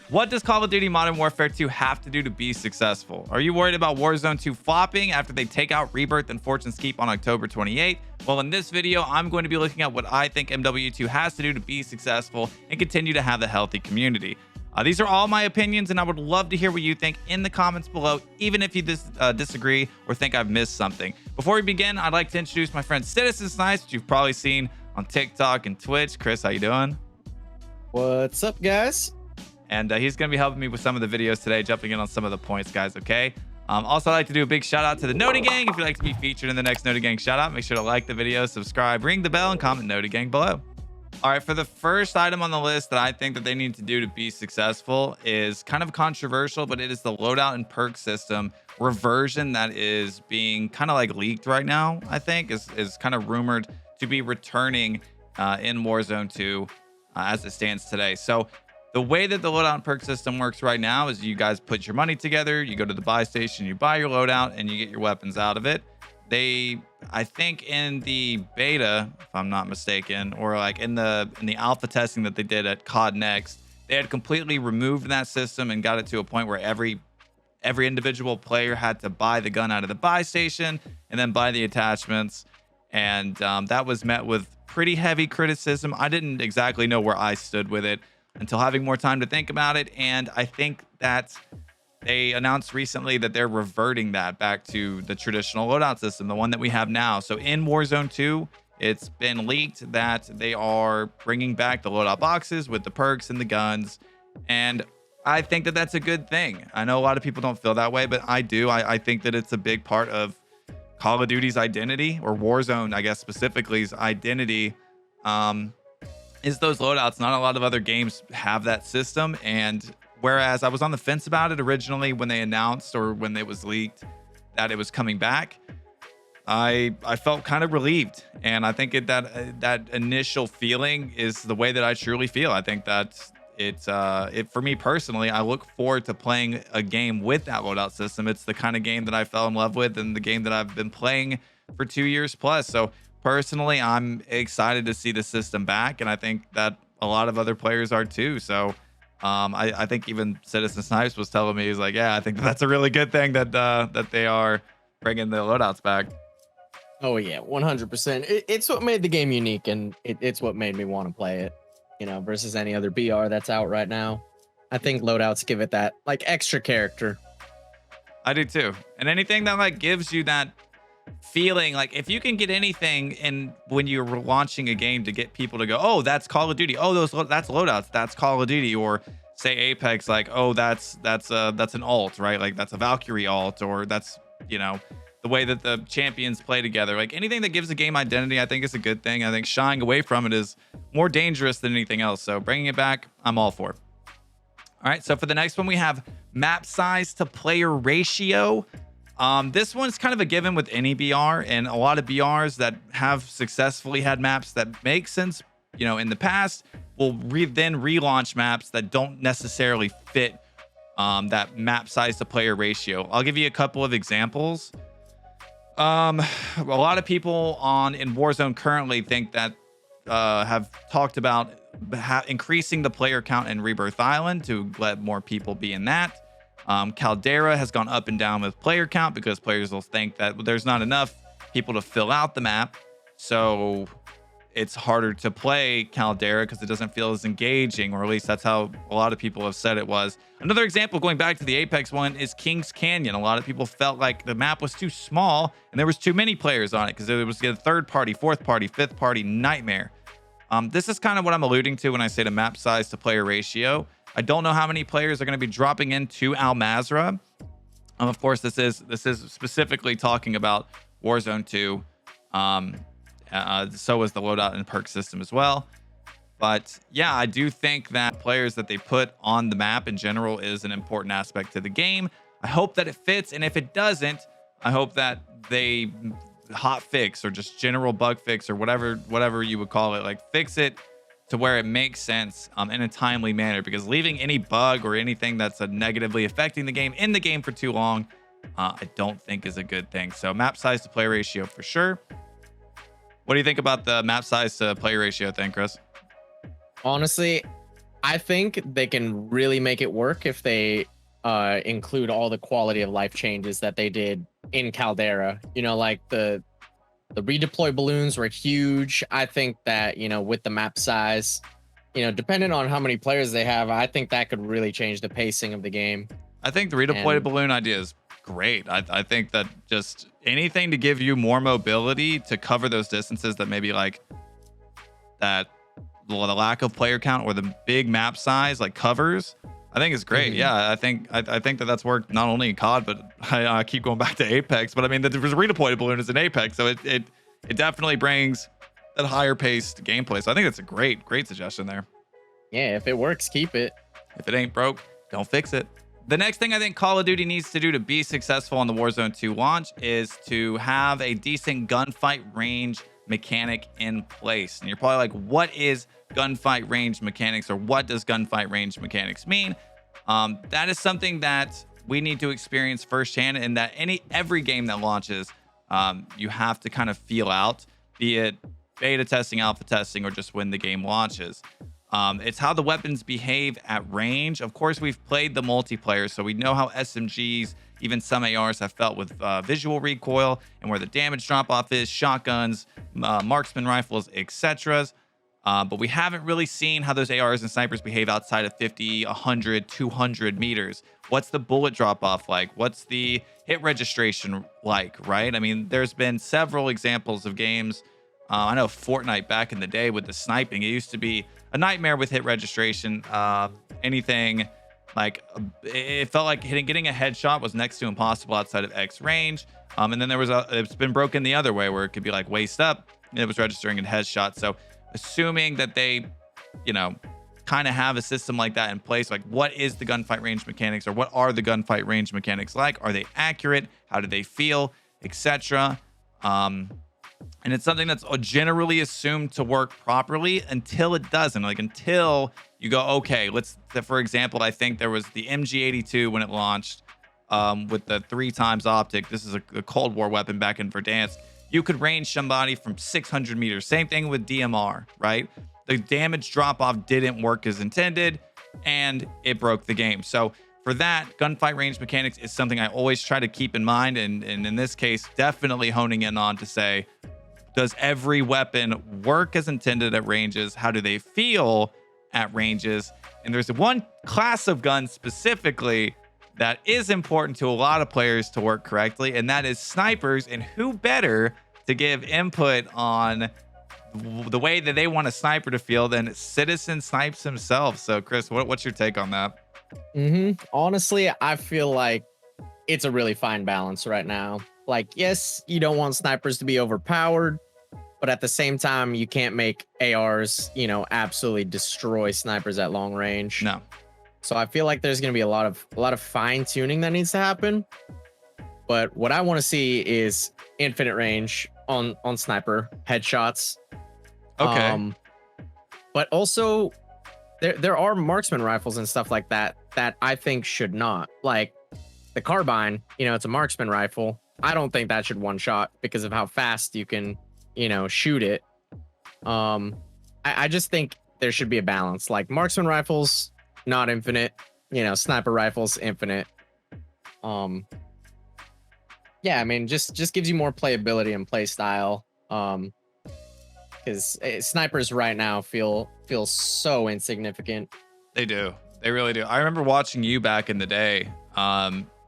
What does Call of Duty Modern Warfare 2 have to do to be successful? Are you worried about Warzone 2 flopping after they take out Rebirth and Fortune's Keep on October 28th? Well, in this video, I'm going to be looking at what I think MW2 has to do to be successful and continue to have a healthy community. These are all my opinions, and I would love to hear what you think in the comments below, even if you disagree or think I've missed something. Before we begin, I'd like to introduce my friend CitizenSnipes, which you've probably seen on TikTok and Twitch. Chris, how you doing? What's up, guys? And he's going to be helping me with some of the videos today, jumping in on some of the points, guys, okay? Also, I'd like to do a big shout out to the Noti Gang. If you'd like to be featured in the next Noti Gang shout out, make sure to like the video, subscribe, ring the bell, and comment Noti Gang below. All right, for the first item on the list that I think that they need to do to be successful is kind of controversial, but it is the loadout and perk system reversion that is being kind of like leaked right now, I think, is kind of rumored to be returning in Warzone 2 as it stands today. So the way that the loadout and perk system works right now is you guys put your money together, you go to the buy station, you buy your loadout, and you get your weapons out of it. I think in the beta, if I'm not mistaken, or like in the alpha testing that they did at COD Next, they had completely removed that system and got it to a point where every individual player had to buy the gun out of the buy station and then buy the attachments. And that was met with pretty heavy criticism. I didn't exactly know where I stood with it until having more time to think about it. And I think that they announced recently that they're reverting that back to the traditional loadout system, the one that we have now. So in Warzone 2, it's been leaked that they are bringing back the loadout boxes with the perks and the guns. And I think that that's a good thing. I know a lot of people don't feel that way, but I do. I think that it's a big part of Call of Duty's identity, or Warzone, I guess, specifically's identity, is those loadouts. Not a lot of other games have that system. And whereas I was on the fence about it originally when they announced, or when it was leaked that it was coming back, I felt kind of relieved. And I think that initial feeling is the way that I truly feel. I think that for me personally, I look forward to playing a game with that loadout system. It's the kind of game that I fell in love with and the game that I've been playing for 2 years plus. So personally, I'm excited to see the system back, and I think that a lot of other players are too. So I think even CitizenSnipes was telling me, he's like, yeah, I think that's a really good thing that they are bringing the loadouts back. Oh yeah, 100%. It's what made the game unique, and it's what made me want to play it, versus any other BR that's out right now. I think loadouts give it that like extra character. I do too. And anything that like gives you that feeling, like if you can get anything in when you're launching a game to get people to go, oh, that's Call of Duty, oh, that's loadouts, that's Call of Duty, or say Apex, like, oh, that's an alt, right? Like that's a Valkyrie alt, or that's the way that the champions play together. Like anything that gives a game identity, I think is a good thing. I think shying away from it is more dangerous than anything else. So bringing it back, I'm all for. All right, so for the next one, we have map size to player ratio. This one's kind of a given with any BR, and a lot of BRs that have successfully had maps that make sense, in the past, will then relaunch maps that don't necessarily fit that map size to player ratio. I'll give you a couple of examples. A lot of people in Warzone currently think that have talked about increasing the player count in Rebirth Island to let more people be in that. Caldera has gone up and down with player count because players will think that there's not enough people to fill out the map, so it's harder to play Caldera because it doesn't feel as engaging, or at least that's how a lot of people have said it was. Another example, going back to the Apex one, is Kings Canyon. A lot of people felt like the map was too small and there was too many players on it because it was a third party, fourth party, fifth party nightmare. This is kind of what I'm alluding to when I say the map size to player ratio. I don't know how many players are going to be dropping into Mazrah. Of course, this is specifically talking about Warzone 2. So is the loadout and perk system as well. But yeah, I do think that players that they put on the map in general is an important aspect to the game. I hope that it fits, and if it doesn't, I hope that they hot fix or just general bug fix or whatever you would call it, like fix it to where it makes sense in a timely manner, because leaving any bug or anything that's negatively affecting the game in the game for too long, I don't think is a good thing. So map size to player ratio for sure. What do you think about the map size to player ratio thing, Chris? Honestly, I think they can really make it work if they include all the quality of life changes that they did in Caldera. You know, like the redeploy balloons were huge. I think that, you know, with the map size, you know, depending on how many players they have, I think that could really change the pacing of the game. I think the redeployed balloon idea is great. I think that just anything to give you more mobility to cover those distances that maybe like that the lack of player count or the big map size like covers, I think is great. Yeah, I think that that's worked not only in COD, but I keep going back to Apex. But I mean, the redeployed balloon is in Apex, so it definitely brings that higher paced gameplay. So I think that's a great suggestion there. Yeah, if it works, keep it. If it ain't broke, don't fix it. The next thing I think Call of Duty needs to do to be successful on the Warzone 2 launch is to have a decent gunfight range mechanic in place. And you're probably like, what is gunfight range mechanics, or what does gunfight range mechanics mean? That is something that we need to experience firsthand, and that every game that launches, you have to kind of feel out, be it beta testing, alpha testing, or just when the game launches. It's how the weapons behave at range. Of course, we've played the multiplayer, so we know how SMGs, even some ARs, have felt with visual recoil and where the damage drop-off is, shotguns, marksman rifles, etc. But we haven't really seen how those ARs and snipers behave outside of 50, 100, 200 meters. What's the bullet drop-off like? What's the hit registration like, right? I mean, there's been several examples of games. I know Fortnite back in the day with the sniping, it used to be a nightmare with hit registration. Anything like it felt like getting a headshot was next to impossible outside of X range. And then it's been broken the other way where it could be like waist up and it was registering in headshot. So assuming that they, you know, kind of have a system like that in place, like what is the gunfight range mechanics, or what are the gunfight range mechanics like? Are they accurate? How do they feel, etc. And it's something that's generally assumed to work properly until it doesn't. Like until you go, okay, for example, I think there was the MG82 when it launched with the 3x optic. This is a Cold War weapon back in Verdansk. You could range somebody from 600 meters. Same thing with DMR, right? The damage drop-off didn't work as intended, and it broke the game. So for that, gunfight range mechanics is something I always try to keep in mind. And in this case, definitely honing in on to say, does every weapon work as intended at ranges? How do they feel at ranges? And there's one class of guns specifically that is important to a lot of players to work correctly, and that is snipers. And who better to give input on the way that they want a sniper to feel than CitizenSnipes himself? So Chris, what's your take on that? Honestly, I feel like it's a really fine balance right now. Like, yes, you don't want snipers to be overpowered, but at the same time, you can't make ARs, you know, absolutely destroy snipers at long range. No. So I feel like there's going to be a lot of fine tuning that needs to happen. But what I want to see is infinite range on sniper headshots. Okay. But also there are marksman rifles and stuff like that I think should not. Like the carbine, you know, it's a marksman rifle. I don't think that should one shot because of how fast you can, you know, shoot it. I just think there should be a balance. Like marksman rifles, not infinite, you know, sniper rifles, infinite. Yeah, I mean, just gives you more playability and play style. Because snipers right now feel so insignificant. They do. They really do. I remember watching you back in the day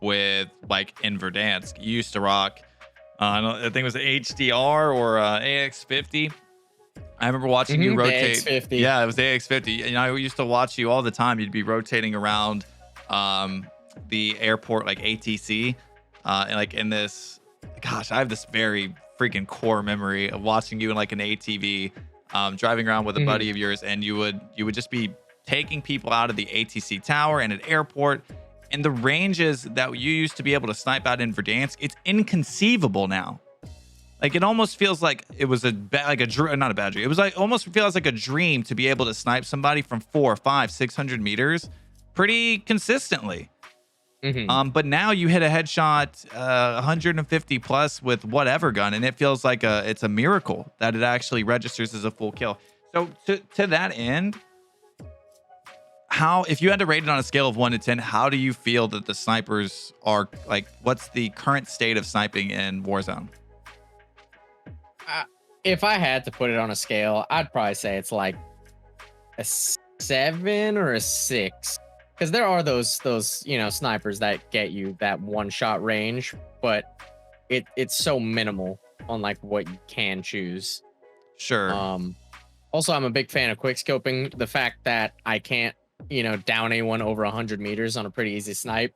with like in Verdansk. You used to rock, I think it was an HDR or AX50. I remember watching you rotate. AX50. Yeah, it was AX50. And I used to watch you all the time. You'd be rotating around the airport, like ATC. And like in this, gosh, I have this very freaking core memory of watching you in like an ATV, driving around with a buddy of yours, and you would just be taking people out of the ATC tower and at airport. And the ranges that you used to be able to snipe out in Verdansk, it's inconceivable now. Like it almost feels like it was not a bad dream. It was like almost feels like a dream to be able to snipe somebody from 400, 500, 600 meters pretty consistently. But now you hit a headshot 150 plus with whatever gun, and it feels like it's a miracle that it actually registers as a full kill. So to that end, how, if you had to rate it on a scale of 1 to 10, how do you feel that the snipers are, like, what's the current state of sniping in Warzone? If I had to put it on a scale, I'd probably say it's like a 7 or a 6, because there are those snipers that get you that one shot range, but it's so minimal on like what you can choose. Sure. Also, I'm a big fan of quick scoping. The fact that I can't down anyone over 100 meters on a pretty easy snipe,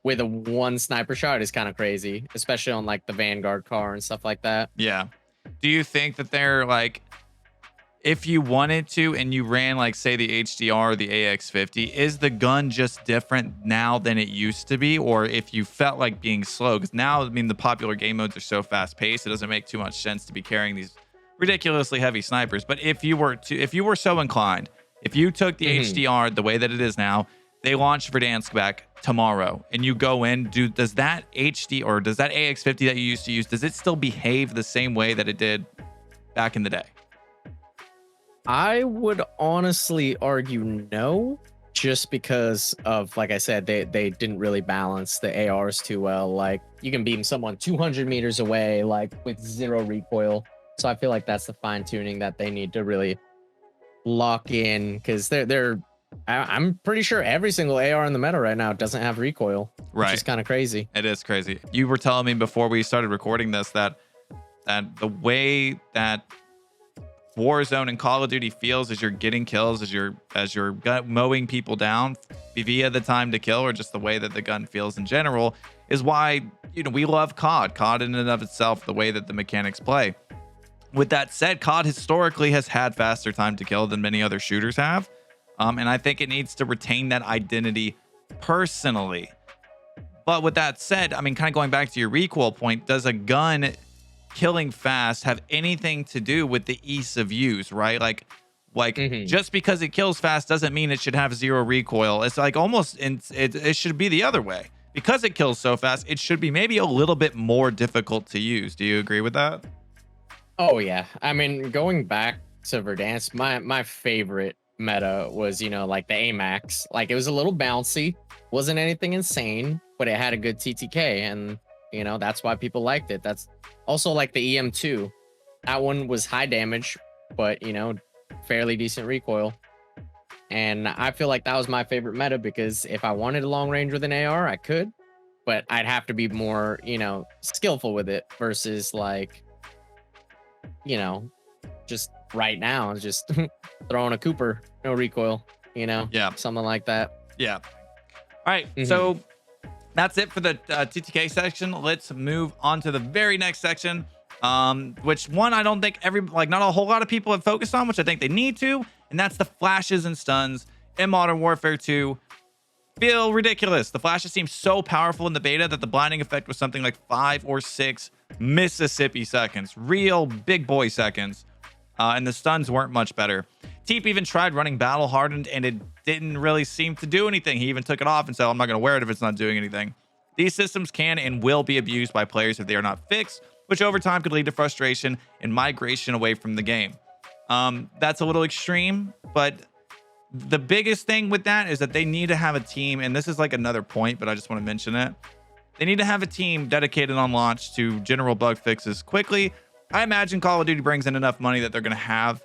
with a one sniper shot is kind of crazy, especially on like the Vanguard car and stuff like that. Yeah. Do you think that they're like, if you wanted to and you ran like say the HDR or the AX50, is the gun just different now than it used to be? Or if you felt like being slow, because now, I mean, the popular game modes are so fast paced, it doesn't make too much sense to be carrying these ridiculously heavy snipers. But if you were so inclined, if you took the HDR the way that it is now, they launch Verdansk back tomorrow, and you go in, does that HD or does that AX50 that you used to use, does it still behave the same way that it did back in the day? I would honestly argue no, just because of, like I said, they didn't really balance the ARs too well. Like, you can beam someone 200 meters away, like with 0 recoil. So I feel like that's the fine tuning that they need to really lock in, because I'm pretty sure every single AR in the meta right now doesn't have recoil, which is kind of crazy. It is crazy. You were telling me before we started recording this that the way that Warzone and Call of Duty feels as you're getting kills, as you're mowing people down via the time to kill, or just the way that the gun feels in general, is why we love COD in and of itself, the way that the mechanics play. With that said, COD historically has had faster time to kill than many other shooters have, and I think it needs to retain that identity personally. But with that said, I mean, kind of going back to your recoil point, does a gun killing fast have anything to do with the ease of use, right? Like just because it kills fast doesn't mean it should have 0 recoil. It's like almost it should be the other way. Because it kills so fast, it should be maybe a little bit more difficult to use. Do you agree with that? Oh yeah, I mean, going back to Verdansk, my favorite meta was like the AMAX. Like, it was a little bouncy, wasn't anything insane, but it had a good TTK, and that's why people liked it. That's also like the EM2. That one was high damage, but fairly decent recoil. And I feel like that was my favorite meta, because if I wanted a long range with an AR, I could, but I'd have to be more, skillful with it versus like, just right now, just throwing a Cooper, no recoil, yeah, something like that. Yeah. All right. So that's it for the TTK section. Let's move on to the very next section, which one I don't think not a whole lot of people have focused on, which I think they need to, and that's the flashes and stuns in Modern Warfare 2. Feel ridiculous. The flashes seem so powerful in the beta that the blinding effect was something like 5 or 6 Mississippi seconds, real big boy seconds, and the stuns weren't much better. Teep even tried running battle hardened, and it didn't really seem to do anything. He even took it off and said, I'm not going to wear it if it's not doing anything. These systems can and will be abused by players if they are not fixed, which over time could lead to frustration and migration away from the game. That's a little extreme, but the biggest thing with that is that they need to have a team, and this is like another point, but I just want to mention it. They need to have a team dedicated on launch to general bug fixes quickly. I imagine Call of Duty brings in enough money that they're going to have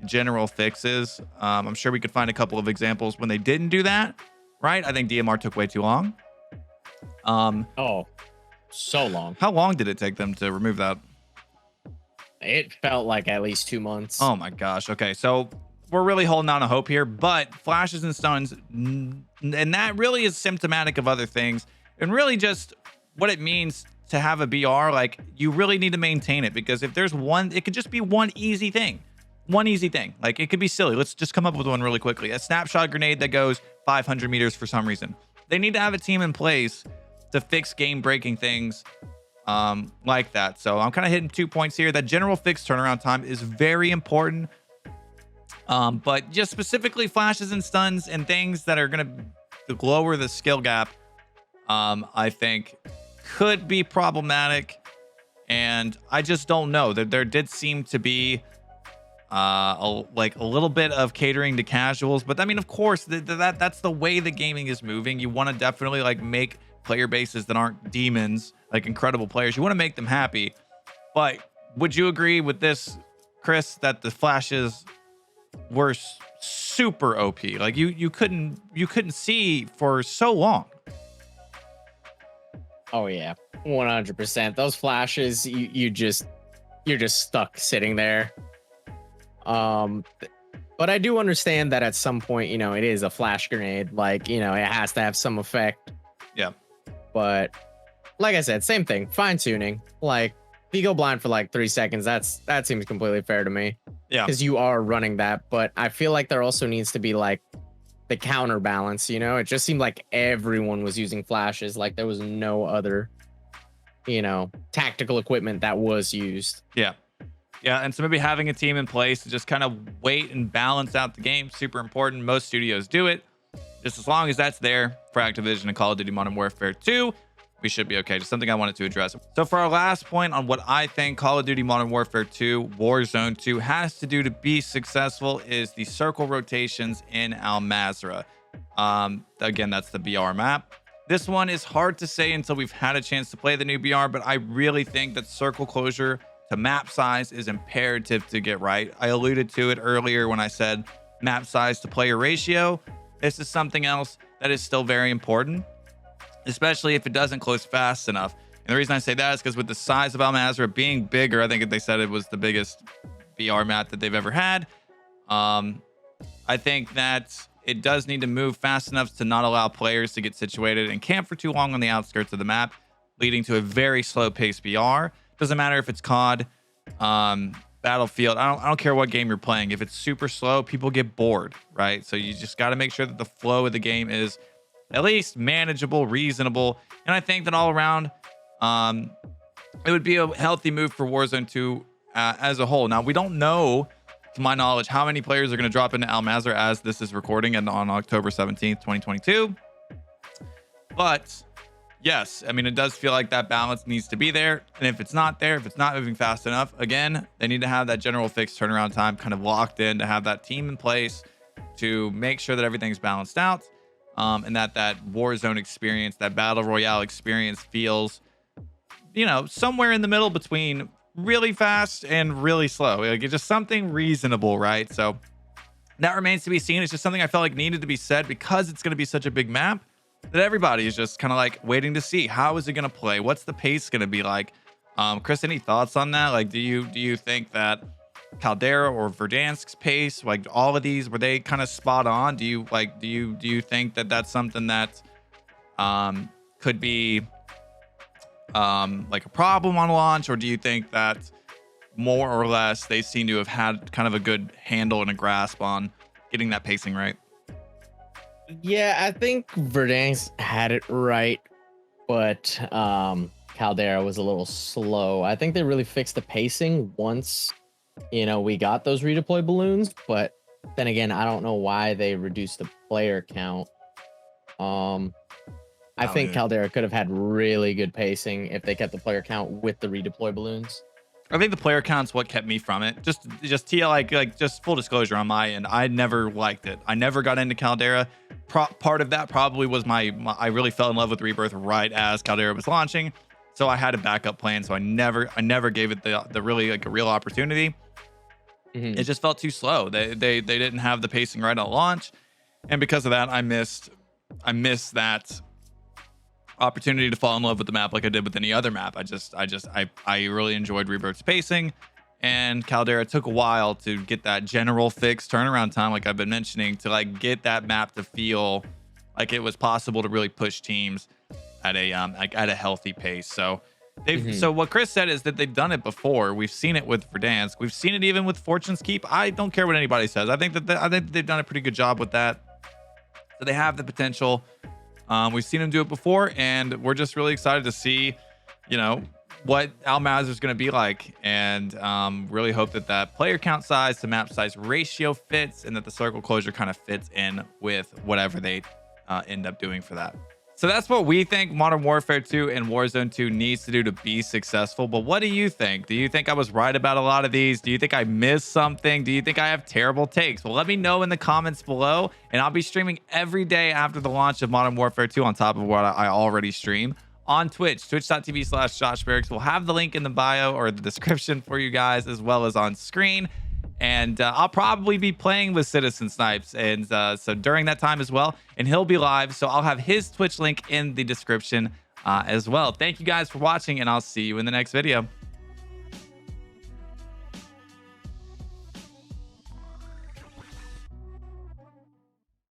general fixes. I'm sure we could find a couple of examples when they didn't do that, right? I think DMR took way too long. Oh, so long. How long did it take them to remove that? It felt like at least 2 months. Oh my gosh. Okay, so we're really holding on to hope here, but flashes and stuns, and that really is symptomatic of other things, and really just what it means to have a BR. Like, you really need to maintain it, because if there's one, it could just be one easy thing. Like, it could be silly. Let's just come up with one really quickly. A snapshot grenade that goes 500 meters for some reason. They need to have a team in place to fix game breaking things like that. So I'm kind of hitting 2 points here. That general fix turnaround time is very important. But just specifically flashes and stuns and things that are going to lower the skill gap, I think could be problematic. And I just don't know. There did seem to be like a little bit of catering to casuals. But I mean, of course, that's the way the gaming is moving. You want to definitely like make player bases that aren't demons, like incredible players. You want to make them happy. But would you agree with this, Chris, that the flashes were super OP? Like you couldn't see for so long. Oh yeah, 100%. Those flashes, you're just stuck sitting there. But I do understand that at some point, you know, it is a flash grenade. Like, you know, it has to have some effect. Yeah. But like I said, same thing, fine tuning. Like, if you go blind for like 3 seconds, that seems completely fair to me. Yeah. Because you are running that. But I feel like there also needs to be like the counterbalance, you know? It just seemed like everyone was using flashes. Like there was no other, you know, tactical equipment that was used. Yeah. Yeah. And so maybe having a team in place to just kind of wait and balance out the game, super important. Most studios do it. Just as long as that's there for Activision and Call of Duty Modern Warfare 2, we should be okay. Just something I wanted to address. So for our last point on what I think Call of Duty Modern Warfare 2 Warzone 2 has to do to be successful is the circle rotations in Mazrah. Again, that's the BR map. This one is hard to say until we've had a chance to play the new BR, but I really think that circle closure to map size is imperative to get right. I alluded to it earlier when I said map size to player ratio. This is something else that is still very important, especially if it doesn't close fast enough. And the reason I say that is because with the size of Mazrah being bigger, I think they said it was the biggest BR map that they've ever had. I think that it does need to move fast enough to not allow players to get situated and camp for too long on the outskirts of the map, leading to a very slow paced BR. Doesn't matter if it's COD, Battlefield. I don't care what game you're playing. If it's super slow, people get bored, right? So you just got to make sure that the flow of the game is at least manageable, reasonable. And I think that all around, it would be a healthy move for Warzone 2 as a whole. Now, we don't know, to my knowledge, how many players are going to drop into Mazrah as this is recording and on October 17th, 2022. But yes, I mean, it does feel like that balance needs to be there. And if it's not there, if it's not moving fast enough, again, they need to have that general fixed turnaround time kind of locked in, to have that team in place to make sure that everything's balanced out. And that Warzone experience, that battle royale experience feels, you know, somewhere in the middle between really fast and really slow. Like, it's just something reasonable, right? So that remains to be seen. It's just something I felt like needed to be said because it's going to be such a big map that everybody is just kind of like waiting to see how is it going to play? What's the pace going to be like? Chris, any thoughts on that? Like, do you think that Caldera or Verdansk's pace, like all of these, were they kind of spot on? Do you think that that's something that could be like a problem on launch, or do you think that more or less they seem to have had kind of a good handle and a grasp on getting that pacing right? Yeah, I think Verdansk had it right, but Caldera was a little slow. I think they really fixed the pacing once, you know, we got those redeploy balloons, but then again, I don't know why they reduced the player count. I think Caldera could have had really good pacing if they kept the player count with the redeploy balloons. I think the player count's what kept me from it. Just like just full disclosure on my end, I never liked it. I never got into Caldera. Part of that probably was my I really fell in love with Rebirth right as Caldera was launching, so I had a backup plan. So I never gave it the really like a real opportunity. Mm-hmm. It just felt too slow. They didn't have the pacing right at launch, and because of that, I missed that opportunity to fall in love with the map like I did with any other map. I really enjoyed Rebirth's pacing, and Caldera took a while to get that general fixed turnaround time, like I've been mentioning, to like get that map to feel like it was possible to really push teams at a healthy pace. So so what Chris said is that they've done it before. We've seen it with Verdansk. We've seen it even with Fortune's Keep. I don't care what anybody says. I think they've done a pretty good job with that. So they have the potential. We've seen them do it before, and we're just really excited to see, you know, what Mazrah is going to be like, and really hope that player count size to map size ratio fits, and that the circle closure kind of fits in with whatever they end up doing for that. So that's what we think Modern Warfare 2 and Warzone 2 needs to do to be successful. But what do you think? Do you think I was right about a lot of these? Do you think I missed something? Do you think I have terrible takes? Well, let me know in the comments below, and I'll be streaming every day after the launch of Modern Warfare 2 on top of what I already stream on Twitch, twitch.tv/JoshBarracks. We'll have the link in the bio or the description for you guys, as well as on screen. And I'll probably be playing with CitizenSnipes, and so during that time as well, and he'll be live, so I'll have his Twitch link in the description as well. Thank you guys for watching, and I'll see you in the next video.